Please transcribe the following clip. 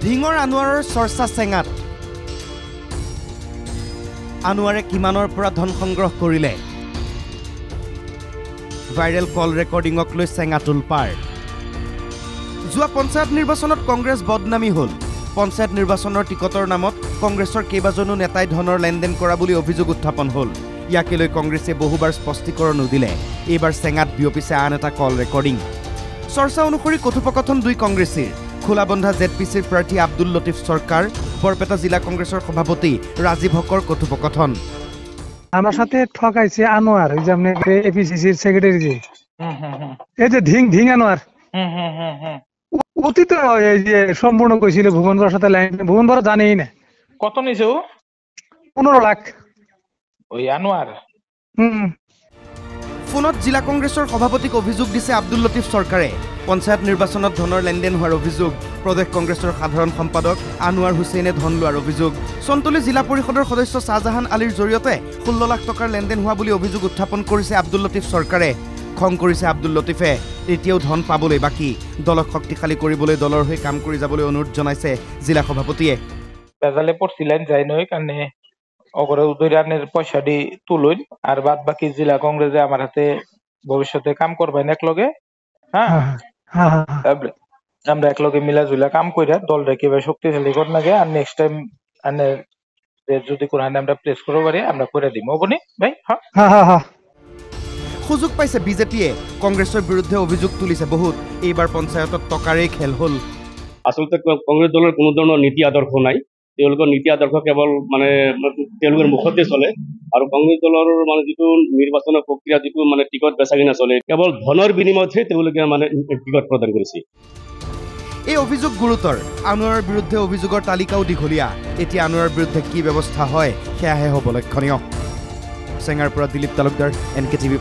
ধিঙৰ আনোৱাৰৰ চৰ্চা চেঙাত আনোৱাৰে কিমানৰ পৰা ধন সংগ্ৰহ কৰিলে ভাইৰেল কল ৰেকৰ্ডিঙক লৈ চেঙাতুল পাৰ যোৱা পঞ্চায়ত নিৰ্বাচনত কংগ্ৰেছ বদনামী হ'ল পঞ্চায়ত নিৰ্বাচনৰ টিকটৰ নামত কংগ্ৰেছৰ কেইবাজনো নেতাই ধনৰ লেনদেন কৰা বুলি অভিযোগ উত্থাপন হ'ল ইয়াকে লৈ কংগ্ৰেছে বহুবাৰ স্পষ্টীকৰণো দিলে এইবাৰ চেঙাত বিয়পিছে আন এটা কল ৰেকৰ্ডিং চৰ্চা অনুসৰি কথোপকথন দুই কংগ্ৰেছীৰ খোলাবন্ধা জেডপিচিৰ প্ৰাৰ্থী আব্দুল লতিফ সৰকাৰ বৰপেটা জিলা কংগ্ৰেছৰ সভাপতি ৰাজীৱ হকৰ কথোপকথন আমার সাথে ঠকাইছে আনোয়ার ওই যে আপনি এপিসিসির সেক্রেটারি যে এই যে ধিং আনোয়ার অতীত এই যে সম্পূর্ণ কইছিল ভুবন বড়ার সাথে লাইন ভুবন বড়া জানেই না কত নিছে ও 15 লাখ ওই আনোয়ার ফোনত জিলা কংগ্ৰেছৰ সভাপতিক অভিযোগ দিছে আব্দুল লতিফ সৰকাৰে পঞ্চায়ত নিৰ্বাচনত ধনৰ লেনদেন হোৱাৰ অভিযোগ প্ৰদেশ কংগ্ৰেছৰ সাধাৰণ সম্পাদক আনোৱাৰ হুছেইনে ধন লোৱাৰ অভিযোগ সন্তলি জিলা পৰিষদৰ সদস্য শাহজাহান আলীৰ জৰিয়তে 16 লাখ টকাৰ লেনদেন হোৱা বুলি অভিযোগ উত্থাপন কৰিছে আব্দুল লতিফ সৰকাৰে খং কৰিছে আব্দুল লতিফে এতিয়াও ধন পাবলৈ বাকি দলক শক্তিশালী কৰিবলৈ দলৰ হৈ কাম কৰি যাবলৈ অনুৰোধ জনাইছে জিলা সভাপতিয়ে বেজালে পড়ছিলেন যাই নয় কারণে অগরে উদয়রানের পয়সা দি তুলুন আর বাদ বাকি জেলা কংগ্রেসে আমার হাতে ভবিষ্যতে কাম করবেন একলগে হ্যাঁ আমরা একলগে মিলা জুলা কাম কইরা দলটা কিভাবে শক্তিশালী কর নাগে আর নেক্সট টাইম আনে যদি কোরআন আমরা প্লেস করব পারি আমরা করে দিব বনি ভাই হ্যাঁ সুযোগ পাইছে বিজেপিয়ে কংগ্ৰেছৰ বিৰুদ্ধে অভিযোগ তুলিছে বহুত এইবাৰ পঞ্চায়তত টকাৰে খেল হ'ল আসলতে কংগ্ৰেছ দলৰ কোনো ধৰণৰ নীতি আদৰ্শ নাই তেওঁলোকৰ নীতি আদৰ্শ কেৱল মানে তেওঁলোকৰ মুখতে চলে আৰু কংগ্ৰেছ দলৰ মানে যিটো নিৰ্বাচনৰ প্ৰক্ৰিয়া যিটো মানে টিকট বেচা কিনা চলে কেৱল ধনৰ বিনিময়তহে তেওঁলোকে মানে টিকট প্ৰদান কৰিছে এই অভিযোগ গুৰুতৰ আনোৱাৰৰ বিৰুদ্ধে অভিযোগৰ তালিকাও দীঘলীয়া এতিয়া আনোৱাৰৰ বিৰুদ্ধে কি ব্যৱস্থা হয় সেয়াহে হ'ব লক্ষণীয় চেঙাৰ পৰা দিলীপ তালুকদাৰ NKTV+